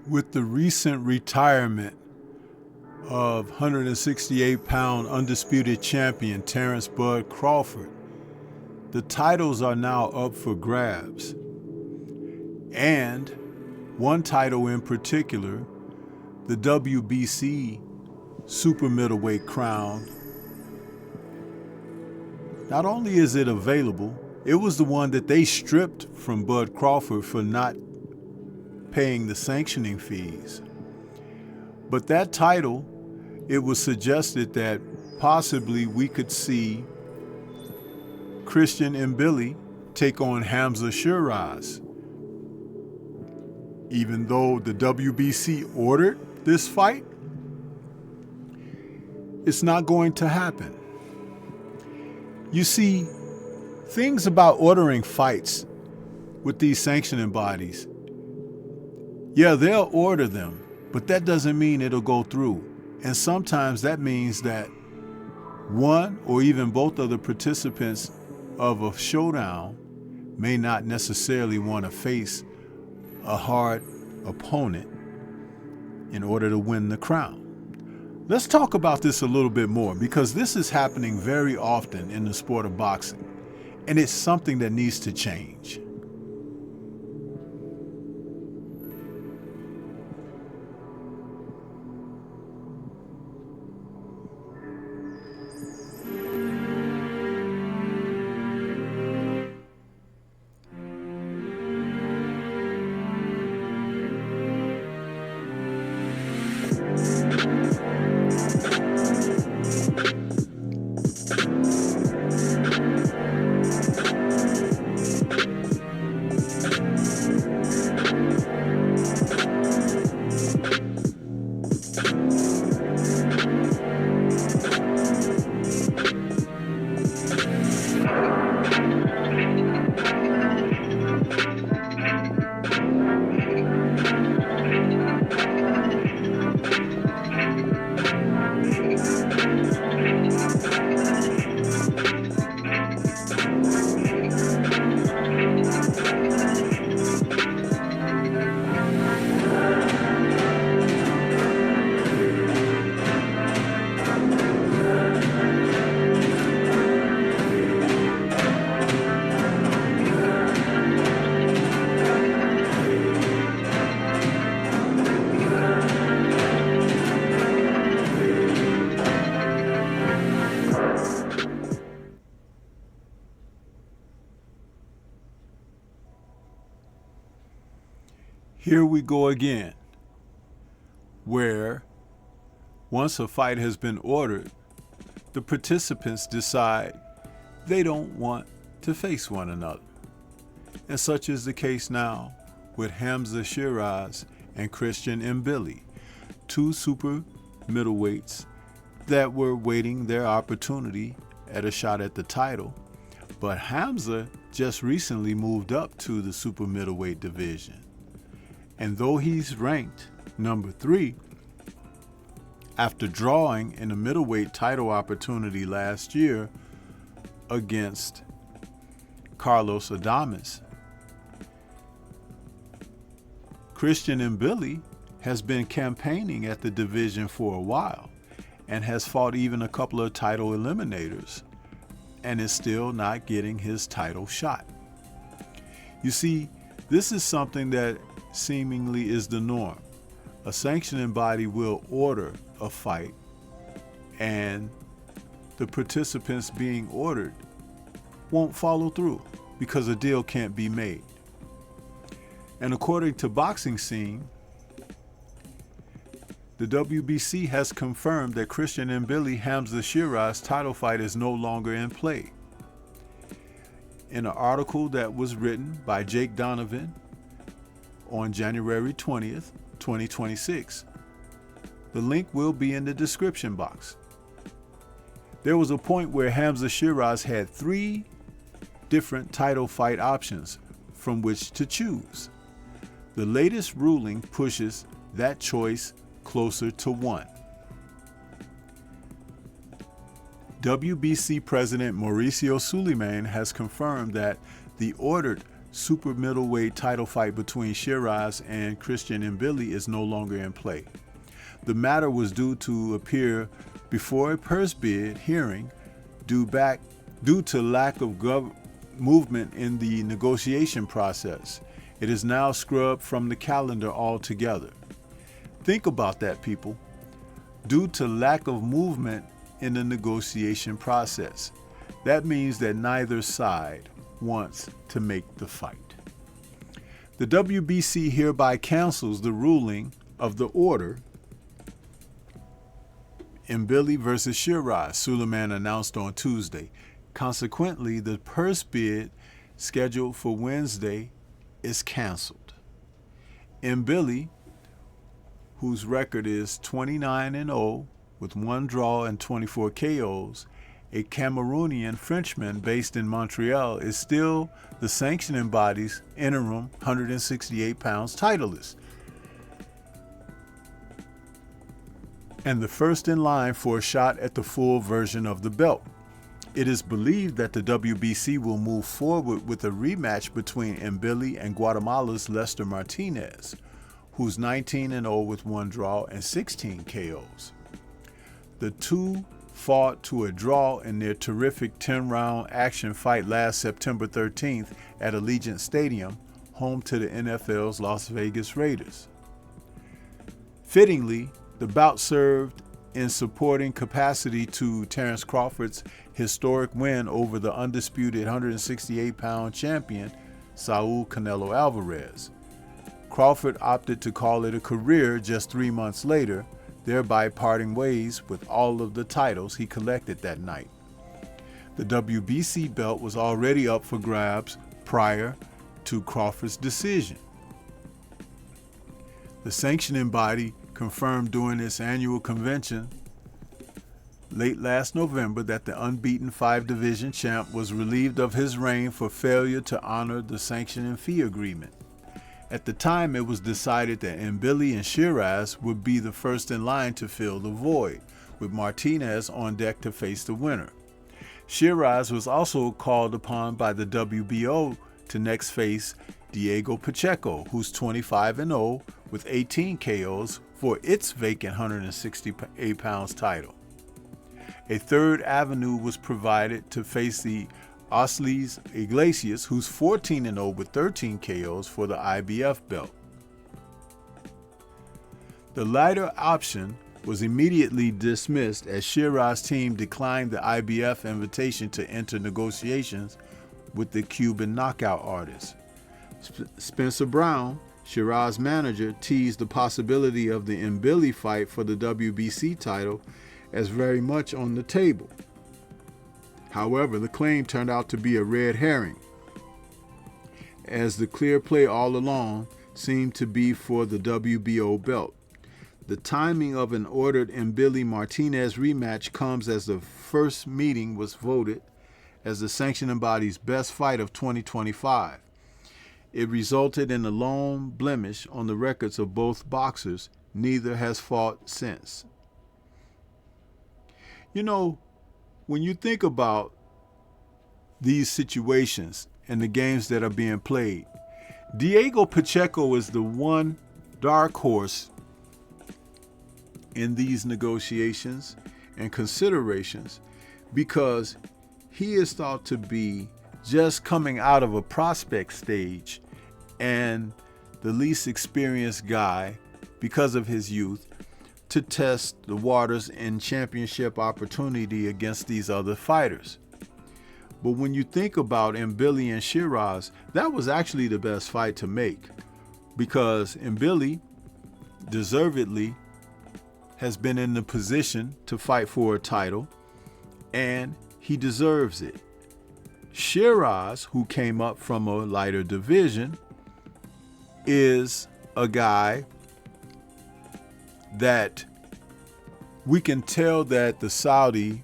With the recent retirement of 168-pound undisputed champion Terrence Bud Crawford, the titles are now up for grabs. And one title in particular, the WBC super middleweight crown, not only is it available, it was the one that they stripped from Bud Crawford for not paying the sanctioning fees. But that title, it was suggested that possibly we could see Christian Mbilli take on Sheeraz. Even though the WBC ordered this fight, it's not going to happen. You see, things about ordering fights with these sanctioning bodies, yeah, they'll order them, but that doesn't mean it'll go through. And sometimes that means that one or even both of the participants of a showdown may not necessarily want to face a hard opponent in order to win the crown. Let's talk about this a little bit more, because this is happening very often in the sport of boxing, and it's something that needs to change. Here we go again, where once a fight has been ordered, the participants decide they don't want to face one another. And such is the case now with Sheeraz and Christian Mbilli, two super middleweights that were waiting their opportunity at a shot at the title. But Hamza just recently moved up to the super middleweight division. And though he's ranked number 3, after drawing in a middleweight title opportunity last year against Carlos Adames, Christian Mbilli has been campaigning at the division for a while and has fought even a couple of title eliminators and is still not getting his title shot. You see, this is something that seemingly is the norm. A sanctioning body will order a fight, and the participants being ordered won't follow through because a deal can't be made. And according to Boxing Scene, the WBC has confirmed that Christian Mbilli Sheeraz title fight is no longer in play. In an article that was written by Jake Donovan on January 20th, 2026. The link will be in the description box. There was a point where Sheeraz had 3 different title fight options from which to choose. The latest ruling pushes that choice closer to 1. WBC President Mauricio Suleiman has confirmed that the ordered super middleweight title fight between Sheeraz and Christian Mbilli is no longer in play. The matter was due to appear before a purse bid hearing due to lack of movement in the negotiation process. It is now scrubbed from the calendar altogether. Think about that, people. Due to lack of movement in the negotiation process. That means that neither side wants to make the fight. The WBC hereby cancels the ruling of the order Mbilli versus Sheeraz, Suleiman announced on Tuesday. Consequently, the purse bid scheduled for Wednesday is canceled. Mbilli, whose record is 29-0 with 1 draw and 24 KOs, a Cameroonian Frenchman based in Montreal, is still the sanctioning body's interim 168 pounds titleist and the first in line for a shot at the full version of the belt. It is believed that the WBC will move forward with a rematch between Mbilli and Guatemala's Lester Martinez, who's 19-0 with 1 draw and 16 KOs. The two fought to a draw in their terrific 10-round action fight last September 13th at Allegiant Stadium, home to the NFL's Las Vegas Raiders. Fittingly, the bout served in supporting capacity to Terrence Crawford's historic win over the undisputed 168-pound champion, Saul Canelo Alvarez. Crawford opted to call it a career just 3 months later, thereby parting ways with all of the titles he collected that night. The WBC belt was already up for grabs prior to Crawford's decision. The sanctioning body confirmed during its annual convention late last November that the unbeaten 5-division champ was relieved of his reign for failure to honor the sanctioning fee agreement. At the time, it was decided that Mbilli and Sheeraz would be the first in line to fill the void, with Martinez on deck to face the winner. Sheeraz was also called upon by the WBO to next face Diego Pacheco, who's 25-0 with 18 KOs for its vacant 168 pounds title. A third avenue was provided to face the Osleys Iglesias, who's 14-0 with 13 KOs for the IBF belt. The latter option was immediately dismissed as Sheeraz's team declined the IBF invitation to enter negotiations with the Cuban knockout artist. Spencer Brown, Sheeraz's manager, teased the possibility of the Mbilli fight for the WBC title as very much on the table. However, the claim turned out to be a red herring, as the clear play all along seemed to be for the WBO belt. The timing of an ordered Mbilli-Martinez rematch comes as the first meeting was voted as the sanctioning body's best fight of 2025. It resulted in a lone blemish on the records of both boxers. Neither has fought since. You know, when you think about these situations and the games that are being played, Diego Pacheco is the one dark horse in these negotiations and considerations because he is thought to be just coming out of a prospect stage and the least experienced guy because of his youth to test the waters in championship opportunity against these other fighters. But when you think about Mbilli and Sheeraz, that was actually the best fight to make because Mbilli deservedly has been in the position to fight for a title and he deserves it. Sheeraz, who came up from a lighter division, is a guy that we can tell that the Saudi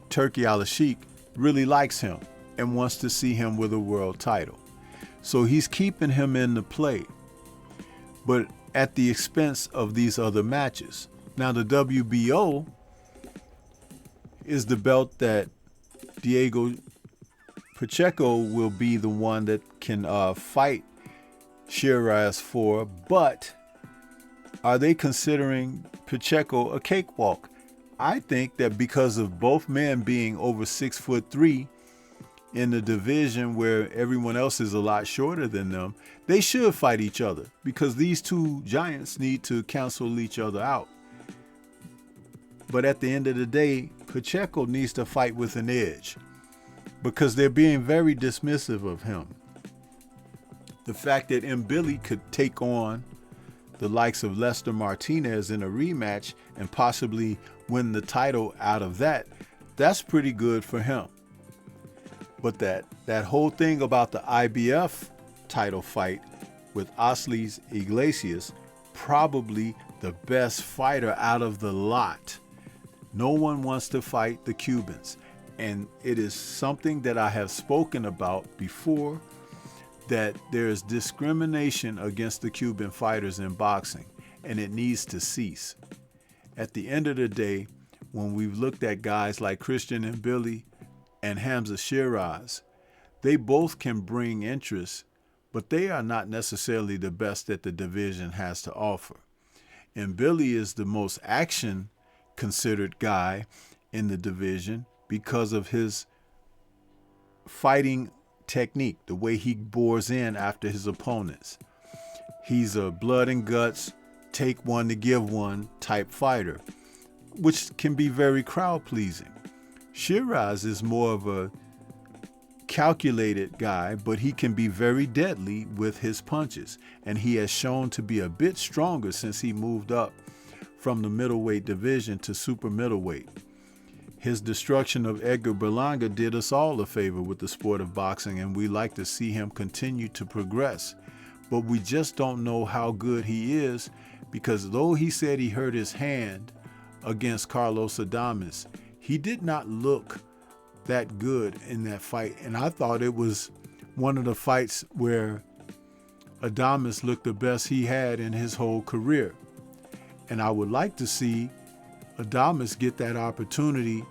Turki Al-Sheikh really likes him and wants to see him with a world title. So he's keeping him in the play, but at the expense of these other matches. Now the WBO is the belt that Diego Pacheco will be the one that can fight Sheeraz for, but are they considering Pacheco a cakewalk? I think that because of both men being over 6'3" in the division where everyone else is a lot shorter than them, they should fight each other because these two giants need to cancel each other out. But at the end of the day, Pacheco needs to fight with an edge because they're being very dismissive of him. The fact that Mbilli could take on the likes of Lester Martinez in a rematch and possibly win the title out of that, that's pretty good for him. But that whole thing about the IBF title fight with Osleys Iglesias, probably the best fighter out of the lot. No one wants to fight the Cubans. And it is something that I have spoken about before, that there is discrimination against the Cuban fighters in boxing, and it needs to cease. At the end of the day, when we've looked at guys like Christian Mbilli and Hamza Sheeraz, they both can bring interest, but they are not necessarily the best that the division has to offer. Mbilli is the most action-considered guy in the division because of his fighting technique, the way he bores in after his opponents. He's a blood and guts, take one to give one type fighter, which can be very crowd-pleasing. Sheeraz is more of a calculated guy, but he can be very deadly with his punches, and he has shown to be a bit stronger since he moved up from the middleweight division to super middleweight. His destruction of Edgar Berlanga did us all a favor with the sport of boxing, and we like to see him continue to progress. But we just don't know how good he is, because though he said he hurt his hand against Carlos Adames, he did not look that good in that fight. And I thought it was one of the fights where Adames looked the best he had in his whole career. And I would like to see Adames get that opportunity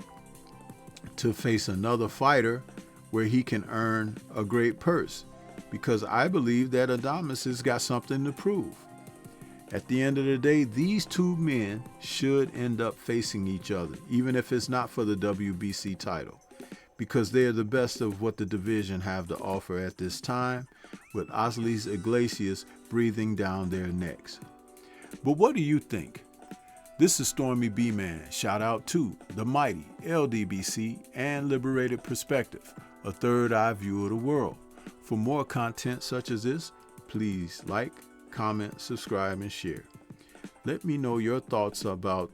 to face another fighter where he can earn a great purse, because I believe that Adames has got something to prove. At the end of the day, these two men should end up facing each other, even if it's not for the WBC title, because they're the best of what the division have to offer at this time, with Osleys Iglesias breathing down their necks. But what do you think? This is Stormy B-Man. Shout out to the mighty LDBC and Liberated Perspective, a third eye view of the world. For more content such as this, please like, comment, subscribe, and share. Let me know your thoughts about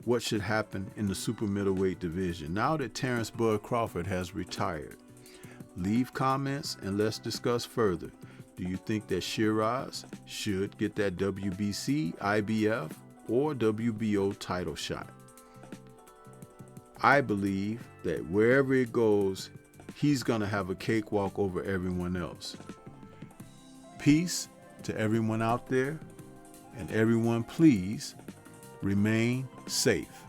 what should happen in the super middleweight division now that Terrence Bud Crawford has retired. Leave comments and let's discuss further. Do you think that Sheeraz should get that WBC, IBF, or WBO title shot? I believe that wherever it goes, he's going to have a cakewalk over everyone else. Peace to everyone out there, and everyone please remain safe.